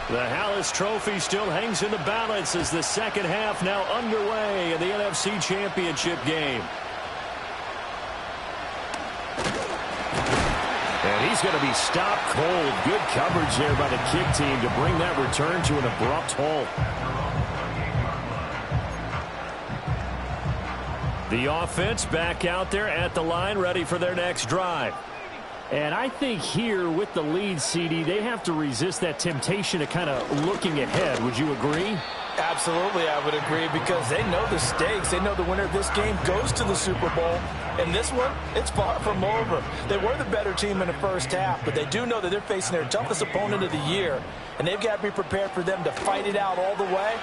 The Hallis Trophy still hangs in the balance as the second half now underway in the NFC Championship game. And he's going to be stopped cold. Good coverage there by the kick team to bring that return to an abrupt halt. The offense back out there at the line, ready for their next drive. And I think here with the lead, CD, they have to resist that temptation of kind of looking ahead. Would you agree? Absolutely, I would agree, because they know the stakes. They know the winner of this game goes to the Super Bowl. And this one, it's far from over. They were the better team in the first half, but they do know that they're facing their toughest opponent of the year. And they've got to be prepared for them to fight it out all the way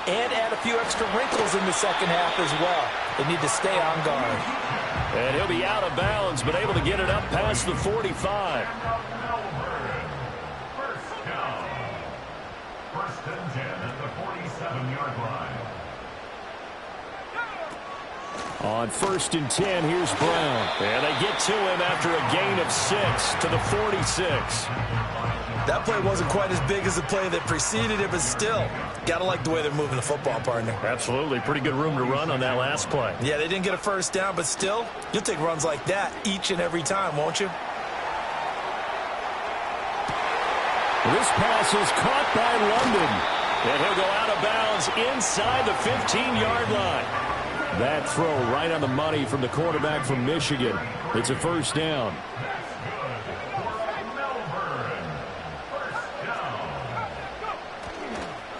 and add a few extra wrinkles in the second half as well. They need to stay on guard. And he'll be out of bounds, but able to get it up past the 45. First and 10 at the 47-yard line. On 1st and 10, here's Brown. And they get to him after a gain of 6 to the 46. That play wasn't quite as big as the play that preceded it, but still, gotta like the way they're moving the football, partner. Absolutely. Pretty good room to run on that last play. Yeah, they didn't get a first down, but still, you'll take runs like that each and every time, won't you? This pass is caught by London. And he'll go out of bounds inside the 15-yard line. That throw right on the money from the quarterback from Michigan. It's a first down.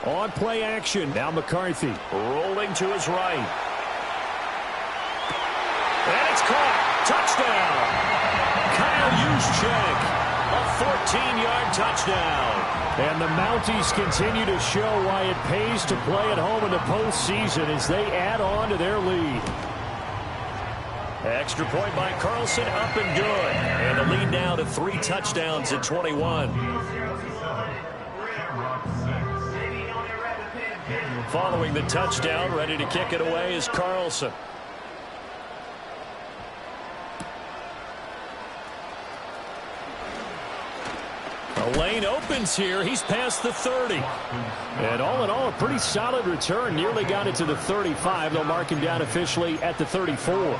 On play action, now McCarthy rolling to his right. And it's caught. Touchdown. Kyle Juszczyk, a 14-yard touchdown. And the Mounties continue to show why it pays to play at home in the postseason as they add on to their lead. Extra point by Carlson, up and good. And the lead now to 3 touchdowns at 21. Following the touchdown, ready to kick it away is Carlson. The lane opens here. He's past the 30. And all in all, a pretty solid return. Nearly got it to the 35. They'll mark him down officially at the 34.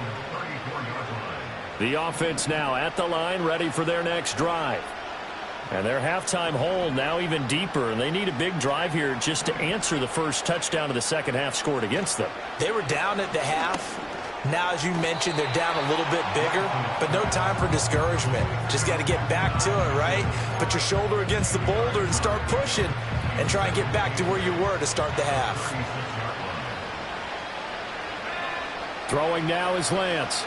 The offense now at the line, ready for their next drive. And their halftime hole now even deeper, and they need a big drive here just to answer the first touchdown of the second half scored against them. They were down at the half. Now, as you mentioned, they're down a little bit bigger, but no time for discouragement. Just got to get back to it, right? Put your shoulder against the boulder and start pushing and try and get back to where you were to start the half. Throwing now is Lance.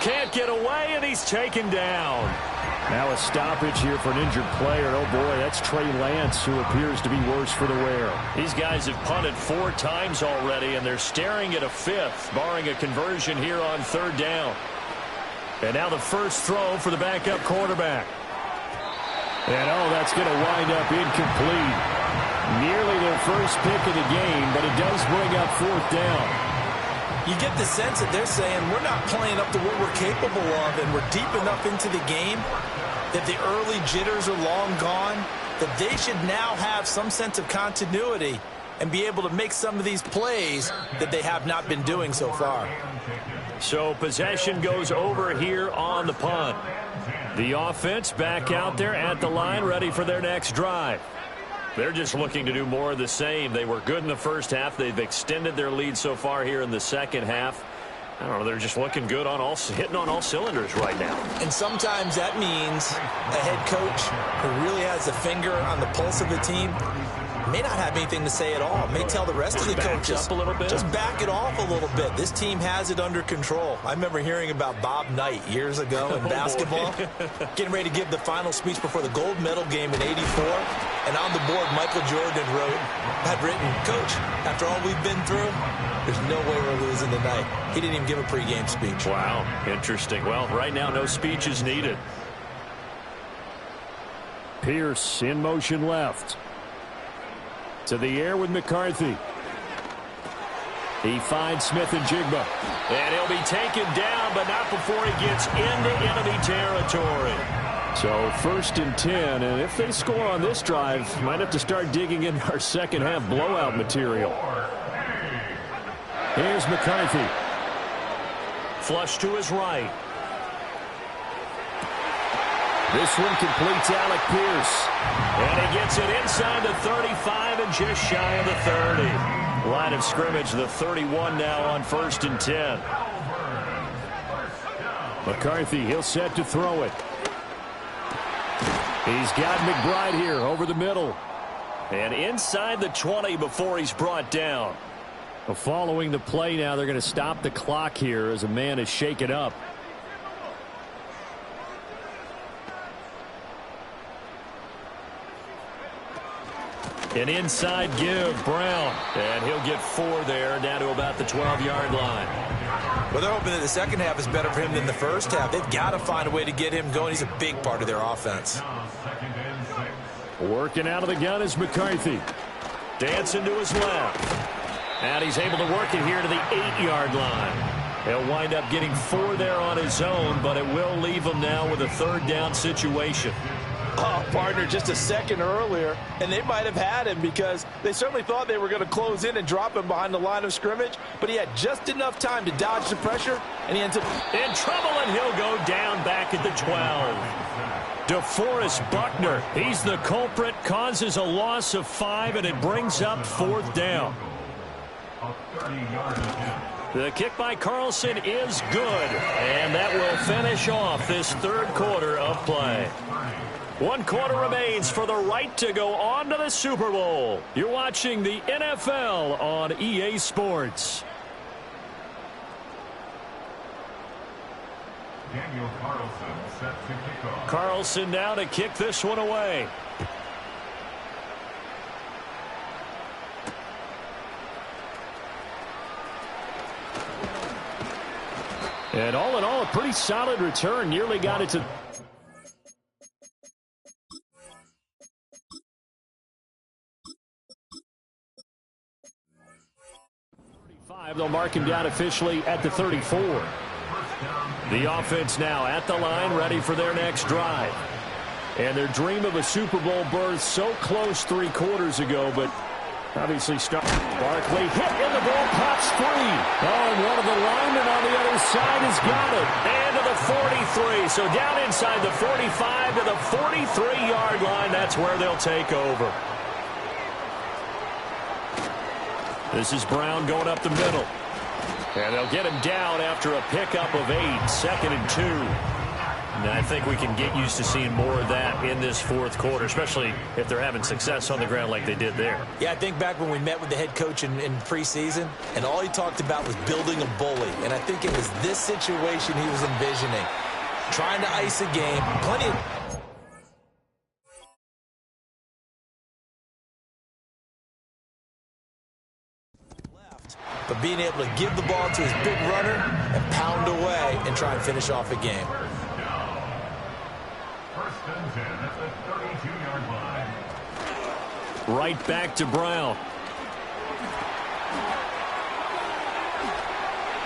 Can't get away, and he's taken down. Now a stoppage here for an injured player. Oh, boy, that's Trey Lance, who appears to be worse for the wear. These guys have punted 4 times already, and they're staring at a 5th, barring a conversion here on 3rd down. And now the first throw for the backup quarterback. And, oh, that's going to wind up incomplete. Nearly their first pick of the game, but it does bring up 4th down. You get the sense that they're saying we're not playing up to what we're capable of, and we're deep enough into the game that the early jitters are long gone, that they should now have some sense of continuity and be able to make some of these plays that they have not been doing so far. So possession goes over here on the punt. The offense back out there at the line, ready for their next drive. They're just looking to do more of the same. They were good in the first half. They've extended their lead so far here in the second half. I don't know, they're just looking good on hitting on all cylinders right now. And sometimes that means a head coach who really has a finger on the pulse of the team may not have anything to say at all. May tell the rest of the coaches, up a little bit. Just back it off a little bit. This team has it under control. I remember hearing about Bob Knight years ago in basketball, getting ready to give the final speech before the gold medal game in '84. And on the board, Michael Jordan had written, "Coach, after all we've been through, there's no way we're losing tonight." He didn't even give a pregame speech. Wow, interesting. Well, right now, no speech is needed. Pierce in motion left. To the air with McCarthy. He finds Smith and Jigba. And he'll be taken down, but not before he gets into enemy territory. So 1st and 10, and if they score on this drive, might have to start digging in our second half blowout material. Here's McCarthy. Flush to his right. This one completes Alec Pierce. And he gets it inside the 35 and just shy of the 30. Line of scrimmage, the 31 now on 1st and 10. McCarthy, he'll set to throw it. He's got McBride here over the middle. And inside the 20 before he's brought down. Well, following the play now, they're going to stop the clock here as a man is shaken up. An inside give, Brown. And he'll get 4 there, down to about the 12-yard line. Well, they're hoping that the second half is better for him than the first half. They've got to find a way to get him going. He's a big part of their offense. Working out of the gun is McCarthy. Dancing to his left. And he's able to work it here to the 8-yard line. He'll wind up getting 4 there on his own, but it will leave him now with a 3rd down situation. Oh, partner, just a second earlier, and they might have had him because they certainly thought they were going to close in and drop him behind the line of scrimmage, but he had just enough time to dodge the pressure, and he ends up in trouble, and he'll go down back at the 12. DeForest Buckner, he's the culprit, causes a loss of 5, and it brings up 4th down. The kick by Carlson is good, and that will finish off this 3rd quarter of play. 1 quarter remains for the right to go on to the Super Bowl. You're watching the NFL on EA Sports. Daniel Carlson set to kick off. Carlson now to kick this one away. And all in all, a pretty solid return. Nearly got it to... They'll mark him down officially at the 34. The offense now at the line, ready for their next drive. And their dream of a Super Bowl berth so close 3 quarters ago, but obviously Barkley hit and the ball pops free. Oh, and one of the linemen on the other side has got it. And to the 43. So down inside the 45 to the 43-yard line. That's where they'll take over. This is Brown going up the middle. And they'll get him down after a pickup of 8, 2nd and 2. And I think we can get used to seeing more of that in this 4th quarter, especially if they're having success on the ground like they did there. Yeah, I think back when we met with the head coach in preseason, and all he talked about was building a bully. And I think it was this situation he was envisioning. Trying to ice a game. Plenty of... but being able to give the ball to his big runner and pound away and try and finish off a game. 1st and 10 at the 32-yard line. Right back to Brown.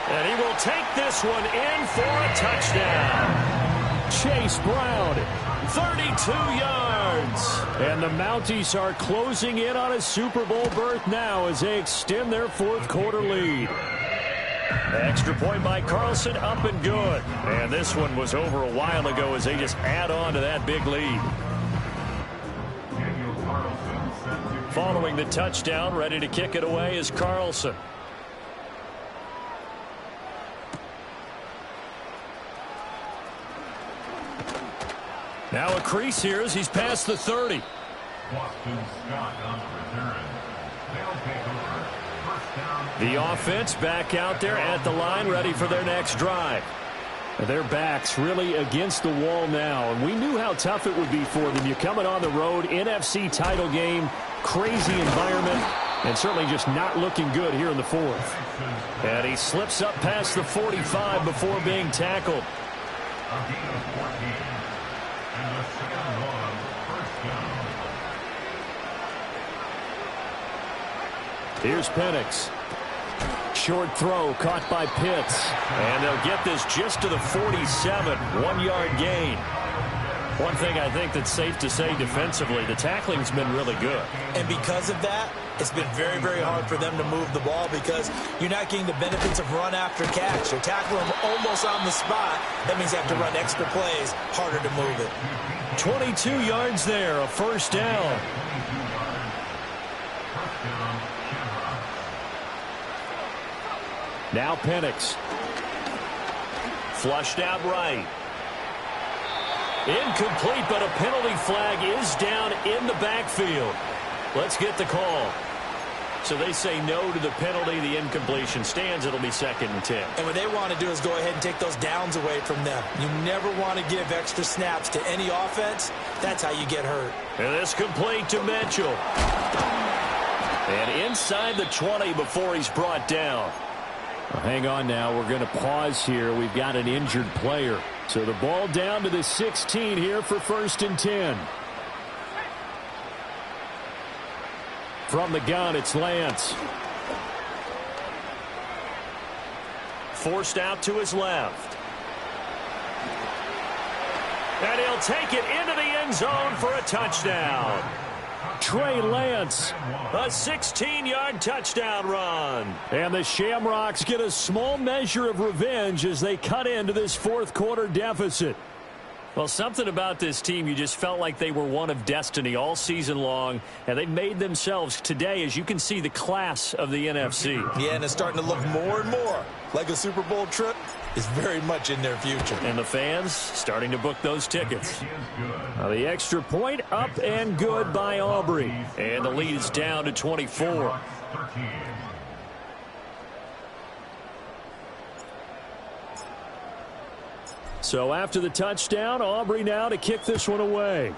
And he will take this one in for a touchdown. Chase Brown, 32 yards. And the Mounties are closing in on a Super Bowl berth now as they extend their 4th quarter lead. Extra point by Carlson, up and good. And this one was over a while ago as they just add on to that big lead. Following the touchdown, ready to kick it away is Carlson. Now a crease here as he's past the 30. Boston Scott on the return. They'll take over. 1st down. The offense back out there at the line, ready for their next drive. Their backs really against the wall now, and we knew how tough it would be for them. You're coming on the road, NFC title game, crazy environment, and certainly just not looking good here in the 4th. And he slips up past the 45 before being tackled. A gain of 14. And the 2nd and 1. 1st down. Here's Penix. Short throw caught by Pitts. And they'll get this just to the 47. 1-yard gain. One thing I think that's safe to say defensively, the tackling's been really good. And because of that, it's been very, very hard for them to move the ball because you're not getting the benefits of run after catch. You're tackling them almost on the spot. That means you have to run extra plays, harder to move it. 22 yards there, a first down. Now Penix. Flushed out right. Incomplete, but a penalty flag is down in the backfield. Let's get the call. So they say no to the penalty. The incompletion stands. It'll be 2nd and 10. And what they want to do is go ahead and take those downs away from them. You never want to give extra snaps to any offense. That's how you get hurt. And this complete to Mitchell. And inside the 20 before he's brought down. Well, hang on now. We're going to pause here. We've got an injured player. So the ball down to the 16 here for 1st and 10. From the gun, it's Lance. Forced out to his left. And he'll take it into the end zone for a touchdown. Trey Lance, a 16-yard touchdown run. And the Shamrocks get a small measure of revenge as they cut into this 4th quarter deficit. Well, something about this team, you just felt like they were one of destiny all season long, and they made themselves today, as you can see, the class of the NFC. Yeah, and it's starting to look more and more like a Super Bowl trip is very much in their future. And the fans starting to book those tickets. Now the extra point up and good by Aubrey. And the lead is down to 24. So after the touchdown, Aubrey now to kick this one away.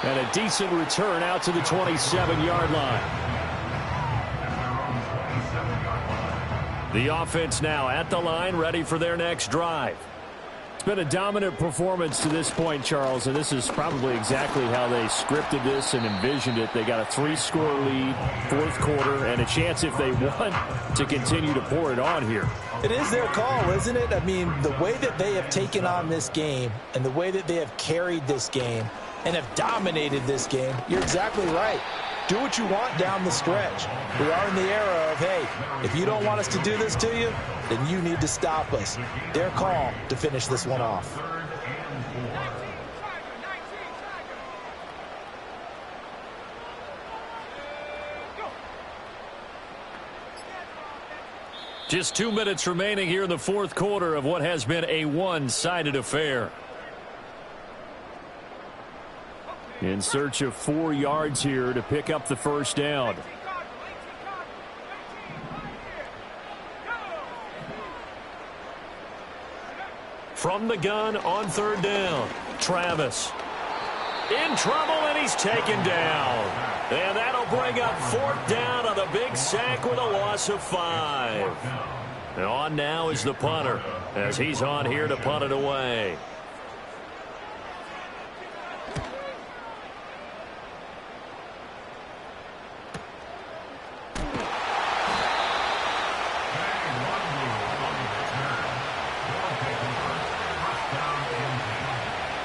And a decent return out to the 27-yard line. The offense now at the line, ready for their next drive. It's been a dominant performance to this point, Charles, and this is probably exactly how they scripted this and envisioned it. They got a 3-score lead, 4th quarter, and a chance if they want to continue to pour it on here. It is their call, isn't it? I mean, the way that they have taken on this game and the way that they have carried this game and have dominated this game, you're exactly right. Do what you want down the stretch. We are in the era of, hey, if you don't want us to do this to you, then you need to stop us. Their call to finish this one off. Just 2 minutes remaining here in the 4th quarter of what has been a one-sided affair. In search of 4 yards here to pick up the first down. From the gun on 3rd down, Travis. In trouble, and he's taken down. And that'll bring up 4th down on the big sack with a loss of 5. And on now is the punter as he's on here to punt it away.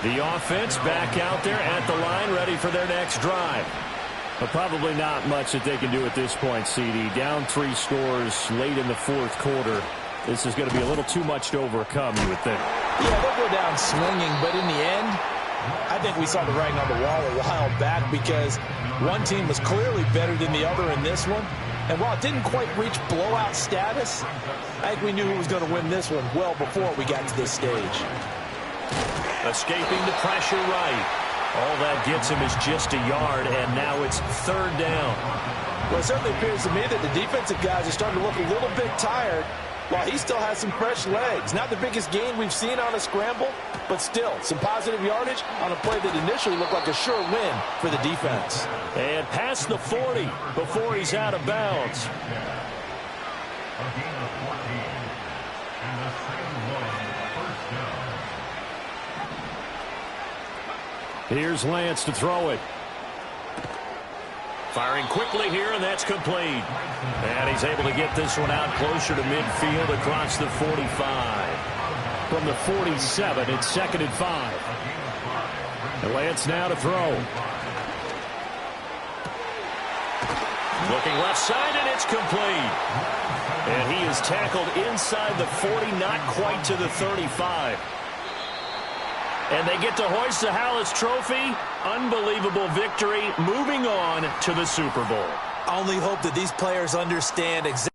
The offense back out there at the line, ready for their next drive. But probably not much that they can do at this point, CD. Down 3 scores late in the 4th quarter. This is going to be a little too much to overcome, you would think. Yeah, they'll go down swinging, but in the end, I think we saw the writing on the wall a while back because one team was clearly better than the other in this one. And while it didn't quite reach blowout status, I think we knew who was going to win this one well before we got to this stage. Escaping the pressure right. All that gets him is just a yard, and now it's 3rd down. Well, it certainly appears to me that the defensive guys are starting to look a little bit tired while he still has some fresh legs. Not the biggest gain we've seen on a scramble, but still some positive yardage on a play that initially looked like a sure win for the defense. And past the 40 before he's out of bounds. Here's Lance to throw it. Firing quickly here, and that's complete. And he he's able to get this one out closer to midfield across the 45. From the 47, it's 2nd and 5. And Lance now to throw. Looking left side, and it's complete. And he is tackled inside the 40, not quite to the 35. And they get to hoist the Hallis Trophy. Unbelievable victory, moving on to the Super Bowl. I only hope that these players understand exactly.